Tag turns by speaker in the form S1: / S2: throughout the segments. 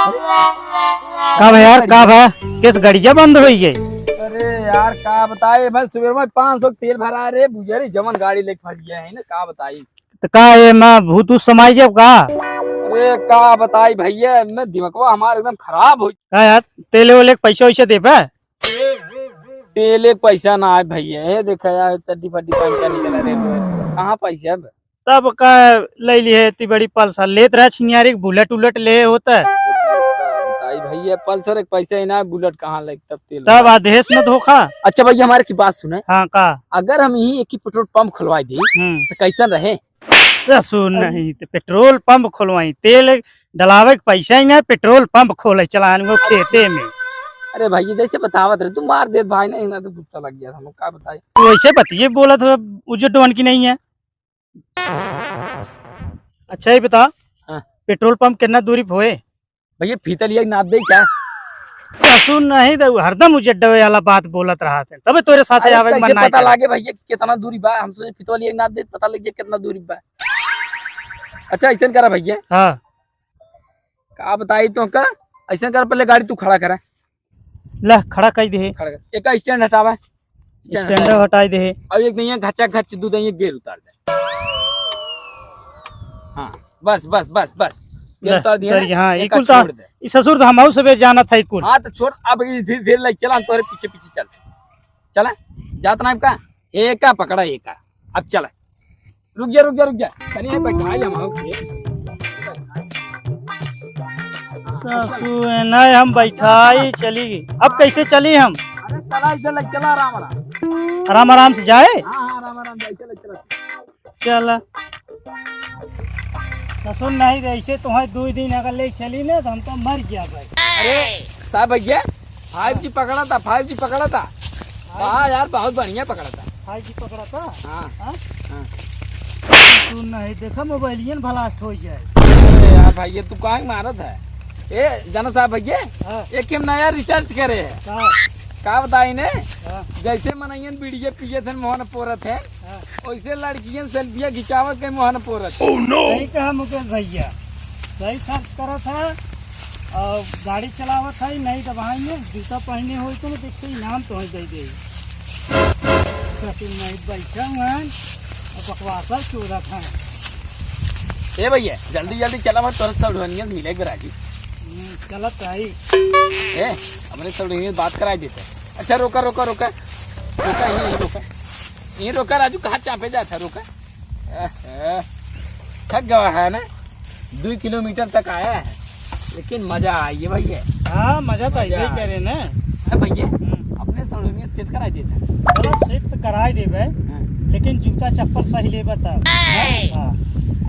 S1: कब है यार, कब है? किस गड़िया बंद हुई है?
S2: अरे यार का बताए भाई, सुबह में 500 तेल भरा रे बुझारी जमन गाड़ी लेके फंस गया है ना, का बताई।
S1: तो का ये मैं भूत उस समय गया का?
S2: अरे का बताई भैया, मैं दिमागवा हमारा एकदम खराब हो।
S1: का यार तेले वाले पैसे वैसे दे पे?
S2: तेल एक पैसा ना आए भैया, ये देखा यार चड्डी फड्डी पहन के निकला रे, कहाँ पैसा है?
S1: तब का ले ली है इतनी बड़ी पल्सर लेत रहा छिनियारी बुलेट उलट ले होता है।
S2: बताई भैया, पल्सर एक पैसा ही ना, बुलेट कहाँ लग तब तेल।
S1: तब आदेश न धोखा।
S2: अच्छा भैया हमारे की बात सुने।
S1: हाँ का?
S2: अगर हम यही एक ही पेट्रोल पंप खुलवा दी तो कैसा रहे?
S1: सुन नहीं तो पेट्रोल पंप खुलवाई, तेल डलावे के पैसा ही ना, पेट्रोल पंप खोले चलाने को खेते में।
S2: अरे भैया जैसे बतावत रहे, तू मार दे भाई ना, इना तो गुस्सा लग गया हम का बताए।
S1: तो वैसे बतिए बोला था उज्जत डोन की नहीं है। अच्छा ही बता,
S2: हाँ।
S1: पेट्रोल पंप कितना दूरी पे होए?
S2: भैया फीता लिया नाप दे क्या?
S1: ससुर नहीं तो हरदम उज्जत डोए वाला बात बोलत रहा थे, तबे तोरे साथ आवे के मन नहीं
S2: पता लागे भैया कितना दूरी बा, हम सोचे फीता लिया नाप दे पता लग गया कितना दूरी बा। अच्छा ऐसा करा भैया।
S1: हाँ
S2: का बताई तो का, ऐसा कर पहले गाड़ी तू खड़ा करा।
S1: ला खड़ा कर दे,
S2: खड़ा कर, एक का स्टैंड हटावा,
S1: स्टैंड हटाई दे।
S2: अब एक नहीं है घचा घच दूध है, गेर उतार दे। हाँ बस बस बस बस, गेर उतार दिया ना।
S1: हाँ
S2: एक
S1: इकुल
S2: का छोड़ दे।
S1: तो ससुर तो हमाऊ सबे जाना था इकुल।
S2: हाँ तो छोड़, अब धीरे धीरे लग चला, तोरे पीछे पीछे चल चला जात ना का, एक का पकड़ा एक का, अब चला। रुक जा रुक जा रुक जा, कहीं है बैठाई हम
S1: ससुर नहीं हम बैठाई चली गई, अब कैसे चली हम?
S2: अरे चला इधर लग चला, आराम आराम
S1: आराम आराम से जाए।
S2: हाँ हाँ आराम आराम चला चला।
S1: चल ससुर नहीं तो ऐसे तुम्हारे 2 दिन अगर ले चली ना तो हम तो मर गया भाई।
S2: अरे साहब भैया 5G पकड़ा था, 5G पकड़ा था। हाँ यार बहुत बढ़िया पकड़ा था।
S1: 5G पकड़ा था।
S2: हाँ
S1: हाँ?
S2: हाँ।
S1: तू नहीं देखा मोबाइलियन ब्लास्ट हो जाए।
S2: अरे यार भैया तू कहाँ मारत है? ए जाना साहब भैया,
S1: हाँ।
S2: एक हम नया रिसर्च करे है।
S1: हाँ।
S2: का बताई ने,
S1: हाँ।
S2: जैसे मनइयन बीड़िए पिए थे मोहन पोरत है,
S1: हाँ।
S2: वैसे लड़कियन सेल्फिया खिंचावत के मोहन पोरत।
S1: सही कहा मुकेश भैया, सही सर्च करा था और गाड़ी चलावा था ही नहीं दबाएंगे, जूता पहने हो तो देखते इनाम तो दे दे। नहीं बैठा हुआ और बकवासा चोरा था।
S2: ए भैया जल्दी जल्दी चला, मैं तुरंत सब मिलेगा राजी।
S1: चलत आई
S2: ए हमने सब बात कराई देते। अच्छा रोका रोका रोका रोका, यही रोका, यही रोका राजू, कहाँ चापे जाता रोका। थक गया है ना, 2 किलोमीटर तक आया है, लेकिन मजा आई है भैया।
S1: हाँ मजा तो यही करे ना
S2: भैया, अपने सड़ोनिया सेट कराई देता।
S1: चलो सेट तो कराई देवे, लेकिन जूता चप्पल सही ले बता। हाँ।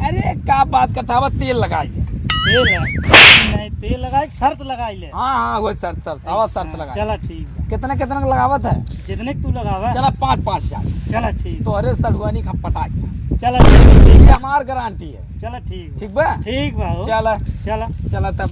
S2: अरे का बात करता है, तेल लगाई दे।
S1: तेल नहीं, तेल लगाए शर्त लगाई ले।
S2: हाँ हाँ वो शर्त शर्त आवाज शर्त लगा।
S1: चला ठीक है।
S2: कितना कितना लगावत है?
S1: जितने तू लगावा।
S2: चला 5-5 हजार।
S1: चला ठीक।
S2: तो अरे सड़ुआनी खपटा गया।
S1: चला ठीक,
S2: ये हमार गारंटी है।
S1: चला ठीक
S2: ठीक बा?
S1: ठीक बा।
S2: चला
S1: चला
S2: चला तब।